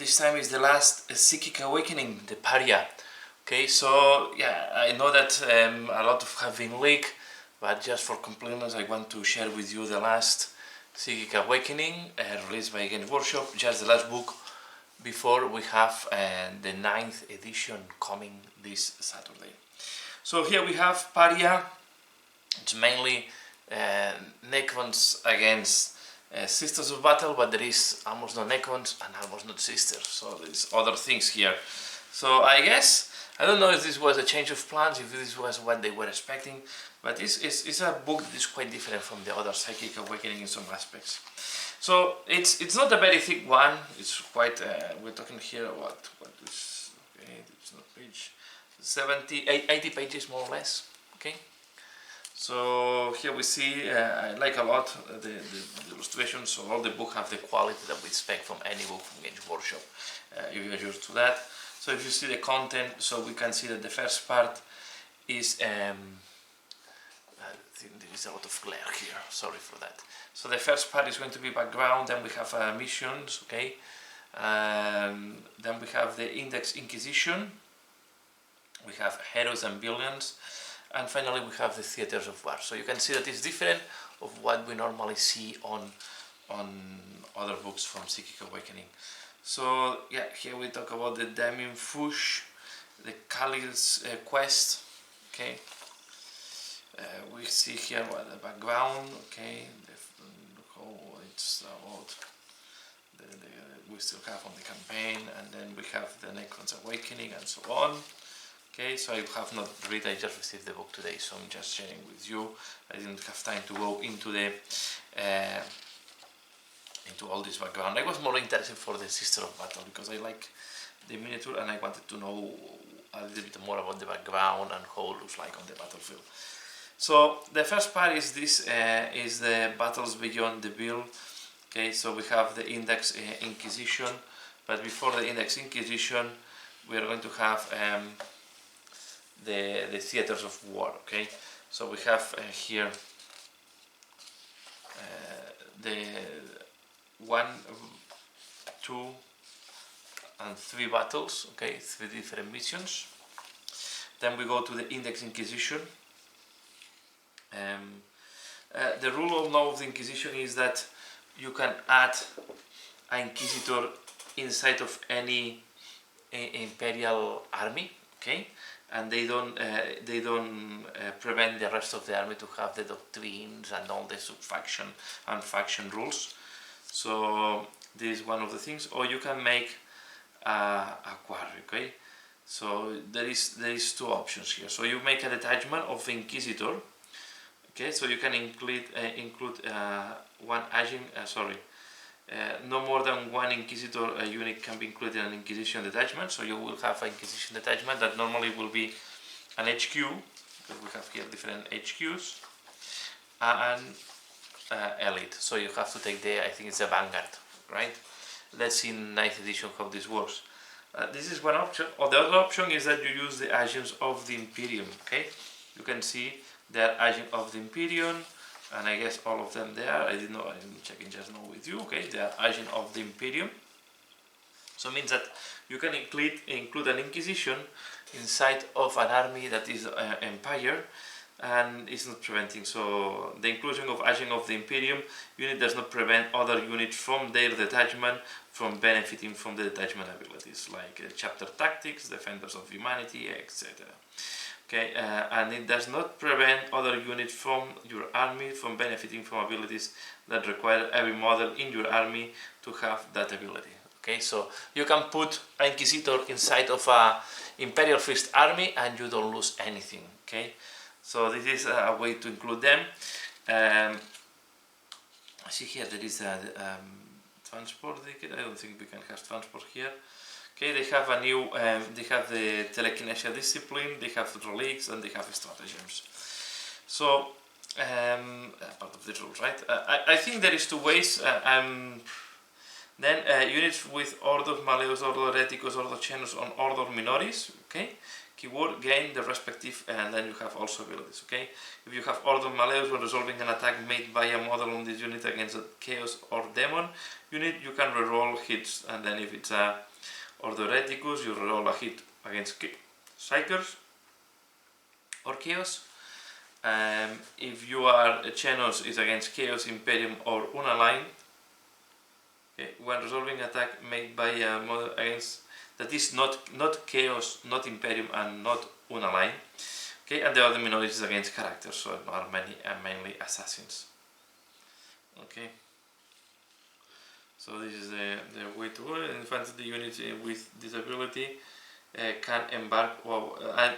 this time is the last Psychic Awakening, the Pariah. Okay, so yeah, I know that a lot have been leaked, but just for completeness, I want to share with you the last Psychic Awakening released by Games Workshop, just the last book before we have the 9th edition coming this Saturday. So here we have Pariah. It's mainly Necrons against Sisters of Battle, but there is almost no Necrons and almost no Sisters, so there's other things here. So I guess, I don't know if this was a change of plans, if this was what they were expecting, but it's a book that is quite different from the other Psychic Awakening in some aspects. So it's not a very thick one, it's quite, we're talking here what is, okay, it's not page 80 pages more or less, okay? So here we see, I like a lot the illustrations, so all the book have the quality that we expect from any book from Games Workshop, if you're used to that. So if you see the content, so we can see that the first part is, I think there is a lot of glare here, sorry for that. So the first part is going to be background, then we have missions, okay, then we have the Index Inquisition, we have Heroes and Villains, and finally we have the Theatres of War. So you can see that it's different of what we normally see on other books from Psychic Awakening. So yeah, here we talk about the Damien Fush, the Khalil's quest, okay. We see here what the background, okay, it's about we still have on the campaign, and then we have the Necron's Awakening and so on. Okay, so I have not read, I just received the book today, so I'm just sharing with you. I didn't have time to go into the into all this background. I was more interested for the Sister of Battle because I like the miniature and I wanted to know a little bit more about the background and how it looks like on the battlefield. So the first part is this, is the Battles Beyond the Veil. Okay, so we have the Index Inquisition, but before the Index Inquisition we are going to have the Theatres of War. Okay, so we have here the 1, 2 and 3 battles, okay, 3 different missions. Then we go to the Index Inquisition. The rule of law of the Inquisition is that you can add an Inquisitor inside of any imperial army, okay, and they don't prevent the rest of the army to have the doctrines and all the sub-faction and faction rules. So this is one of the things. Or you can make a quarry, okay. So there is 2 options here. So you make a detachment of the Inquisitor. Okay, so you can include one agent. No more than 1 Inquisitor unit can be included in an Inquisition detachment. So you will have an Inquisition detachment that normally will be an HQ, because we have here different HQs, and elite. So you have to take I think it's a Vanguard, right? Let's see in 9th edition how this works. This is one option. Or the other option is that you use the agents of the Imperium. Okay, you can see they are agent of the Imperium, and I guess all of them there. I didn't check in just now with you. Okay, they are agent of the Imperium. So it means that you can include an Inquisition inside of an army that is Empire, and it's not preventing. So the inclusion of agent of the Imperium unit does not prevent other units from their detachment from benefiting from the detachment abilities, like chapter tactics, defenders of humanity, etc. Okay, and it does not prevent other units from your army from benefiting from abilities that require every model in your army to have that ability. Okay, so you can put an Inquisitor inside of a Imperial Fist army and you don't lose anything. Okay, so this is a way to include them. I see here there is a transport ticket. I don't think we can have transport here. Okay, they have a new, they have the telekinesia discipline, they have relics, and they have stratagems. So, part of the rules, right? I think there is 2 ways. Then units with Order Maleus, Order Hereticus, Order Cenus, on Order Minoris, okay? Keyword gain the respective, and then you have also abilities, okay? If you have Order Maleus when resolving an attack made by a model on this unit against a Chaos or Demon unit, you can reroll hits, and then if it's a or the Reticus, you roll a hit against Psychers or Chaos. If you are a Xenos, is against Chaos, Imperium or Unaligned. Okay. When resolving attack made by a model against that is not Chaos, not Imperium, and not Unaligned. Okay, and the other minorities against characters, so are mainly assassins. Okay. So this is the way to go. Infantry units with disability can embark,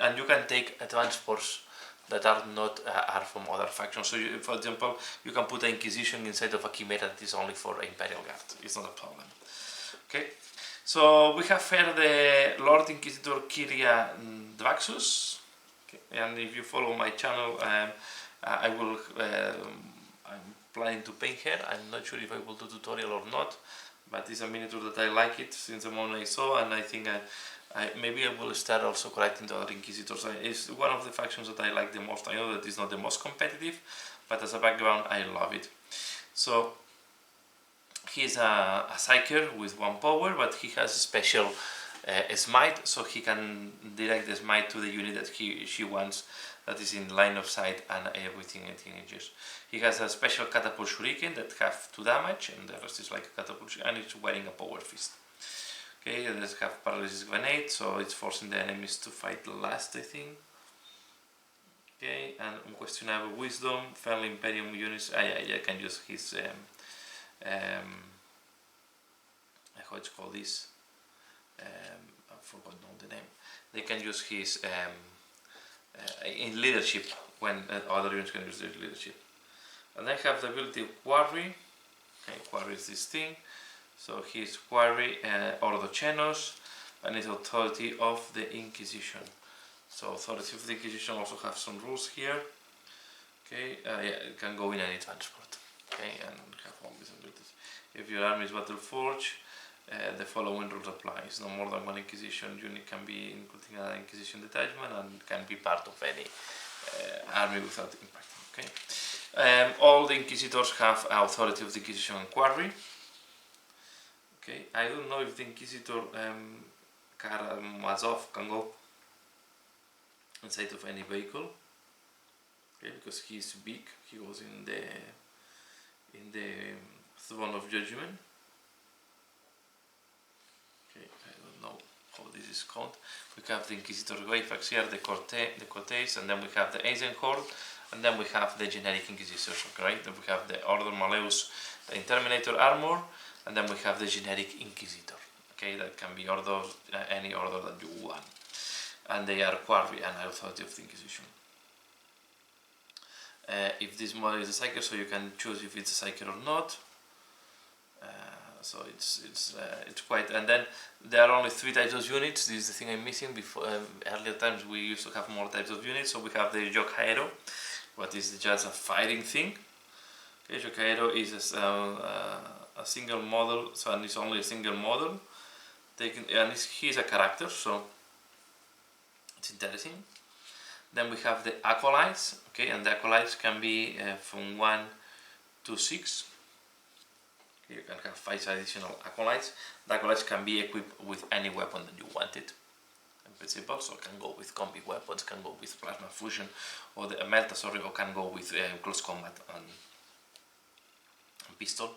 and you can take transports that are not are from other factions. So, for example, you can put an Inquisition inside of a Chimera that is only for Imperial Guard. It's not a problem. Okay. So we have here the Lord Inquisitor Kyria Dvaxus. Okay. And if you follow my channel, I will. I'm planning to paint her. I'm not sure if I will do tutorial or not, but it's a miniature that I like it since the moment I saw, and I think maybe I will start also collecting the other Inquisitors. It's one of the factions that I like the most. I know that it's not the most competitive, but as a background I love it. So he's a Psyker with 1 power, but he has a special smite, so he can direct the smite to the unit that she wants, that is in line of sight and everything teenagers. He has a special catapult shuriken that have 2 damage, and the rest is like a catapult, and it's wearing a power fist. Okay, and let's have paralysis grenade, so it's forcing the enemies to fight last, I think. Okay, and unquestionable wisdom, fellow Imperium units. I can use his how it's called this. I forgot the name. They can use his in leadership when other units can use their leadership. And then have the ability of Quarry. Okay, Quarry is this thing. So he's Quarry Ordo Xenos, and is Authority of the Inquisition. So Authority of the Inquisition also have some rules here. Okay, it can go in any transport. Okay, and have all these abilities. If your army is Battle Forge, the following rules applies. No more than 1 Inquisition unit can be including an Inquisition detachment and can be part of any army without impacting. Okay, all the Inquisitors have Authority of the Inquisition and Quarry. Okay, I don't know if the Inquisitor Karamazov can go inside of any vehicle. Okay, because he's big. He goes in the Throne of Judgment. Okay, I don't know how this is called. We have the Inquisitor Wayfax here, the Cortes, and then we have the Eisenhorn, and then we have the generic Inquisitors. Okay, then we have the Order Malleus, the Interminator armor, and then we have the generic Inquisitor. Okay, that can be order, any order that you want, and they are Quarry and Authority of the Inquisition. If this model is a Psyker, so you can choose if it's a Psyker or not. So it's quite, and then there are only 3 types of units. This is the thing I'm missing. Before earlier times we used to have more types of units. So we have the Yokaero, what is just a fighting thing. Okay, Yokaero is a single model, so and it's only a single model. And he is a character, so it's interesting. Then we have the Acolytes. Okay, and the Acolytes can be from 1 to 6. You can have 5 additional Acolytes. The Acolytes can be equipped with any weapon that you want it, in principle, so can go with combi weapons, can go with plasma fusion, or the Melta, or can go with close combat and pistol.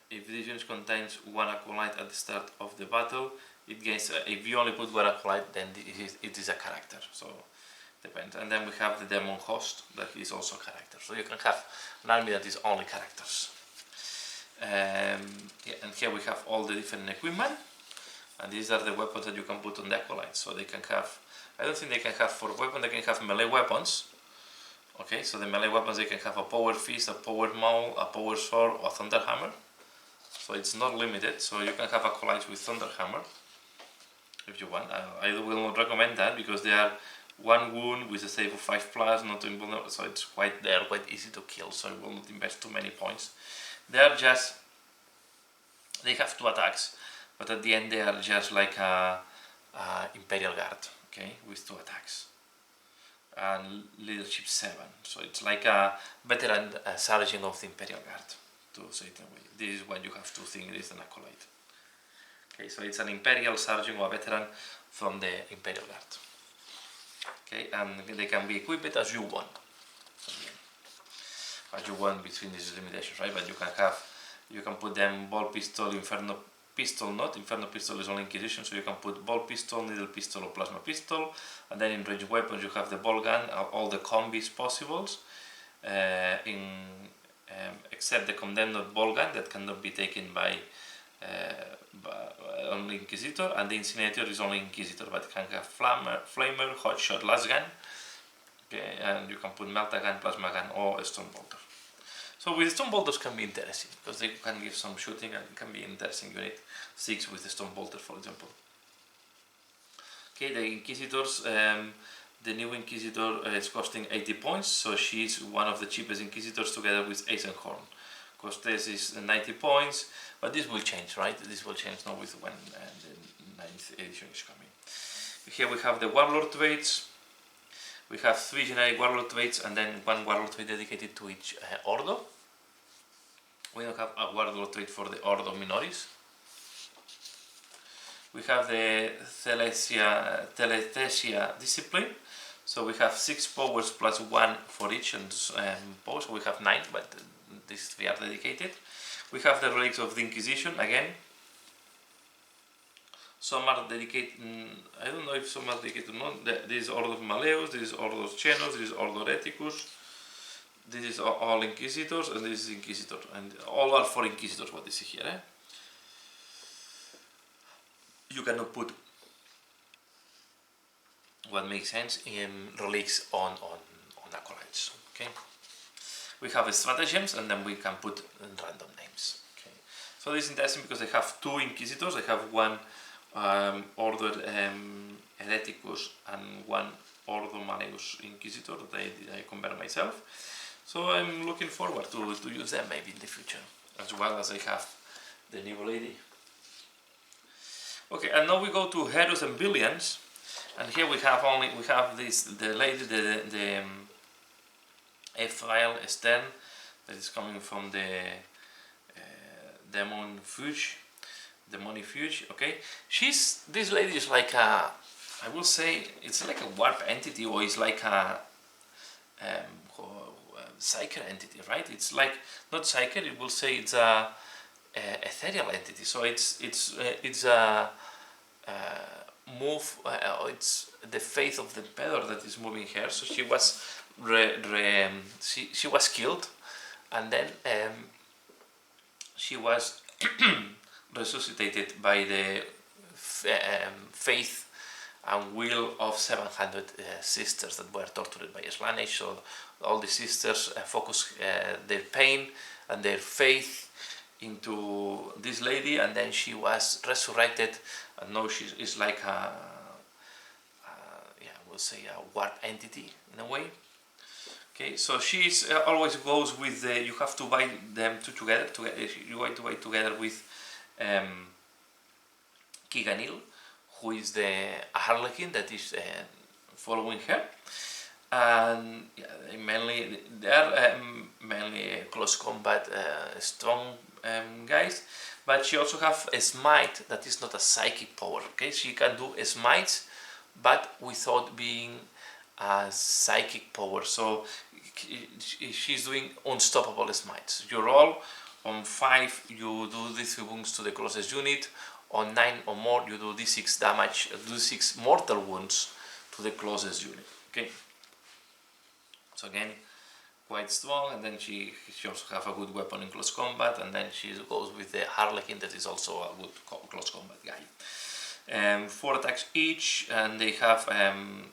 If this unit contains 1 Acolyte at the start of the battle, it gains, if you only put 1 Acolyte, then it is a character, so depends. And then we have the Demon Host, that is also a character. So you can have an army that is only characters. And here we have all the different equipment, and these are the weapons that you can put on the Acolytes. So they can have, I don't think they can have for weapons, they can have melee weapons. Okay, so the melee weapons, they can have a power fist, a power maul, a power sword, or a thunder hammer. So it's not limited, so you can have Acolytes with thunder hammer if you want. I will not recommend that because they are 1 wound with a save of 5+, not invulnerable, so they are quite easy to kill, so I will not invest too many points. They have 2 attacks, but at the end they are just like a Imperial Guard, okay, with 2 attacks. And leadership 7, so it's like a veteran sergeant of the Imperial Guard, to say it that way. This is what you have to think it is an Acolyte. Okay, so it's an Imperial Sergeant or a veteran from the Imperial Guard. Okay, and they can be equipped as you want. As you want between these limitations, right? But you can put them ball pistol, Inferno pistol, not Inferno pistol is only Inquisition, so you can put ball pistol, needle pistol, or plasma pistol, and then in ranged weapons you have the ball gun, all the combis possibles, except the condemned ball gun that cannot be taken by only Inquisitor, and the Incinerator is only Inquisitor, but it can have flamer, hotshot, las gun. Okay, and you can put melta gun, plasma gun, or a stone bolter. So with stone bolters can be interesting because they can give some shooting and it can be interesting. You need 6 with the stone bolter, for example. Okay, the Inquisitors, the new Inquisitor is costing 80 points, so she's one of the cheapest Inquisitors together with Eisenhorn. Cortez is 90 points, but this will change, right? This will change now with when the 9th edition is coming. Here we have the Warlord traits. We have 3 generic Warlord traits and then 1 Warlord trait dedicated to each Ordo. We don't have a Warlord trait for the Ordo Minoris. We have the Telethesia Discipline. So we have 6 powers plus 1 for each pose. We have 9, but these 3 are dedicated. We have the Relics of the Inquisition again. Some are dedicated, I don't know if some are dedicated or not. This is Ordo Maleus, this is Ordo Chenos, this is Ordo Reticus. This is all Inquisitors, and this is Inquisitor. And all are for Inquisitors, what you see here. You cannot put what makes sense in relics on acolytes. Okay. We have stratagems, and then we can put random names. Okay. So this is interesting because they have 2 Inquisitors. They have 1 Ordo Hereticus and 1 Ordo Maleus Inquisitor that I convert myself. So I'm looking forward to use them maybe in the future, as well as I have the new lady. Okay, and now we go to Heroes and Villains, and here we have the lady, the Ephrael Stern, that is coming from the Demon Fuge. Okay, this lady is like a, I will say it's like a warp entity, or it's like a psyker entity, right? It's like not psyker. It will say it's a ethereal entity. So it's a move. It's the faith of the Emperor that is moving her. So she was she was killed, and then she was resuscitated by the faith and will of 700 sisters that were tortured by Slanesh. So all the sisters focus their pain and their faith into this lady, and then she was resurrected, and now she is like we'll say a warp entity in a way. Okay, so she's always goes with the, you have to buy them together. You have to buy together with Kiganil, who is the Harlequin that is following her, and they are mainly close combat strong guys, but she also have a smite that is not a psychic power. Okay, she can do smites, but without being a psychic power. So she's doing unstoppable smites. You roll on 5, you do d3 wounds to the closest unit. On 9 or more, you do d6 damage, d6 mortal wounds to the closest unit. Okay. So again, quite strong, and then she also have a good weapon in close combat, and then she goes with the Harlequin that is also a good close combat guy. 4 attacks each, and they have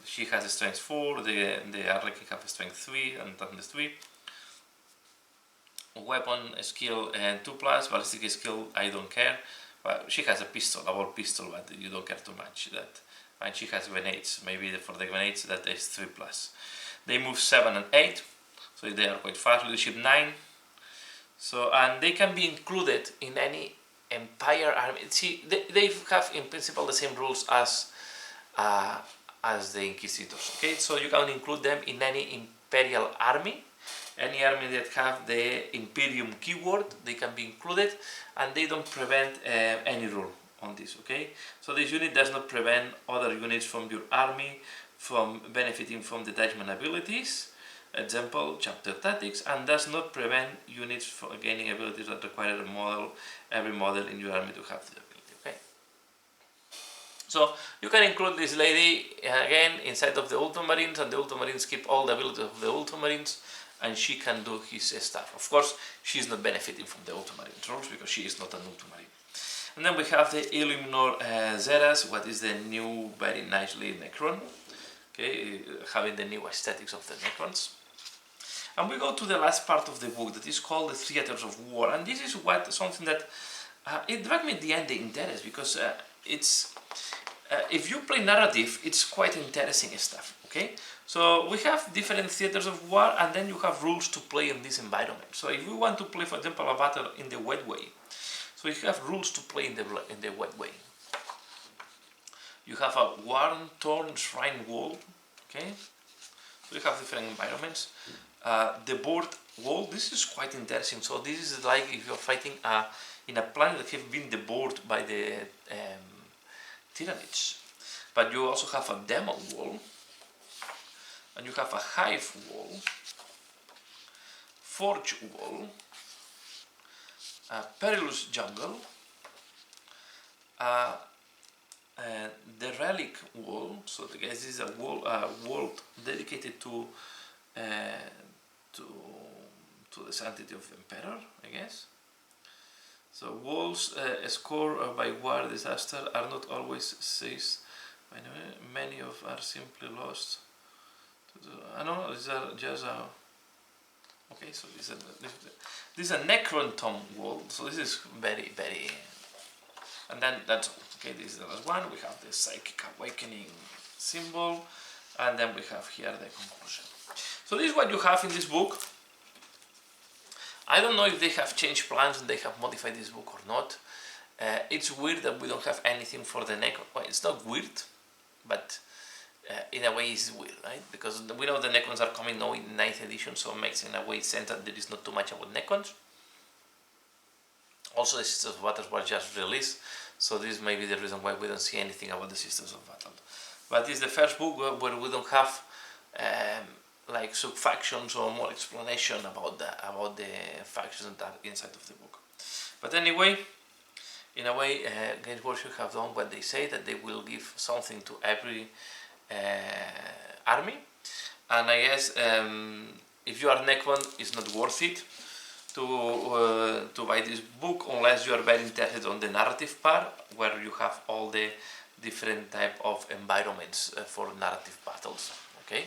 she has a strength 4, the Harlequin have a strength 3 and toughness 3. Weapon skill 2+, ballistic skill I don't care. But she has a pistol, a ball pistol, but you don't care too much that. And she has grenades. Maybe for the grenades that is 3+. They move 7 and 8, so they are quite fast. Leadership 9. So, and they can be included in any Empire army. See, they have in principle the same rules as the Inquisitors. Okay, so you can include them in any Imperial army. Any army that have the Imperium keyword, they can be included, and they don't prevent any rule. on this, okay? So this unit does not prevent other units from your army from benefiting from detachment abilities, example, chapter tactics, and does not prevent units from gaining abilities that require every model in your army to have the ability, okay? So you can include this lady again inside of the Ultramarines, and the Ultramarines keep all the abilities of the Ultramarines, and she can do his stuff. Of course, she's not benefiting from the Ultramarine rules because she is not an Ultramarine. And then we have the Illuminor Zeras, what is the new, very nicely Necron, okay, having the new aesthetics of the Necrons. And we go to the last part of the book that is called the Theaters of War, and this is something that it dragged me at the end the interest, because it's if you play narrative, it's quite interesting stuff, okay? So we have different theaters of war, and then you have rules to play in this environment. So if you want to play, for example, a battle in the wet way, so you have rules to play in the wet way. You have a worn-torn shrine wall, okay? So you have different environments. The board wall, this is quite interesting. So this is like if you're fighting in a planet that has been devoured by the Tyranids. But you also have a demon wall, and you have a hive wall, forge wall, a perilous jungle, the relic wall. So this is a wall dedicated to the sanctity of the emperor, I guess. So walls scored by war disaster are not always seized. Many of are simply lost. I know these are just a. Okay, so this is a Necron tomb wall. So this is very, very. And then that's all. Okay, this is the last one. We have the psychic awakening symbol, and then we have here the conclusion. So this is what you have in this book. I don't know if they have changed plans and they have modified this book or not. It's weird that we don't have anything for the Necron. Well, it's not weird, but in a way it's weird, right? Because we know the Necrons are coming now in 9th edition, so it makes in a way sense that there is not too much about Necrons. Also, the Sisters of Battle were just released, so this may be the reason why we don't see anything about the Sisters of Battle. But it's the first book where we don't have like sub-factions or more explanation about the factions that are inside of the book. But anyway, in a way, Games Workshop have done what they say, that they will give something to every army, and I guess if you are Necron, it's not worth it to buy this book unless you are very interested on the narrative part, where you have all the different type of environments for narrative battles. Okay.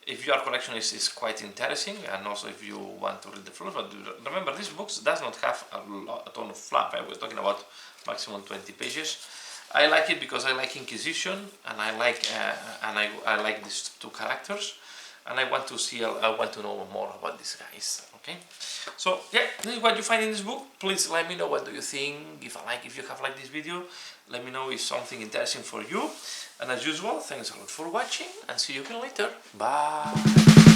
If your collection is quite interesting, and also if you want to read the floors, but remember, this book does not have a ton of fluff. We're talking about maximum 20 pages. I like it because I like Inquisition, and I like these two characters, and I want to know more about these guys. Okay, so yeah, this is what you find in this book. Please let me know what do you think. Give a like if you have liked this video. Let me know if something interesting for you. And as usual, thanks a lot for watching, and see you again later. Bye.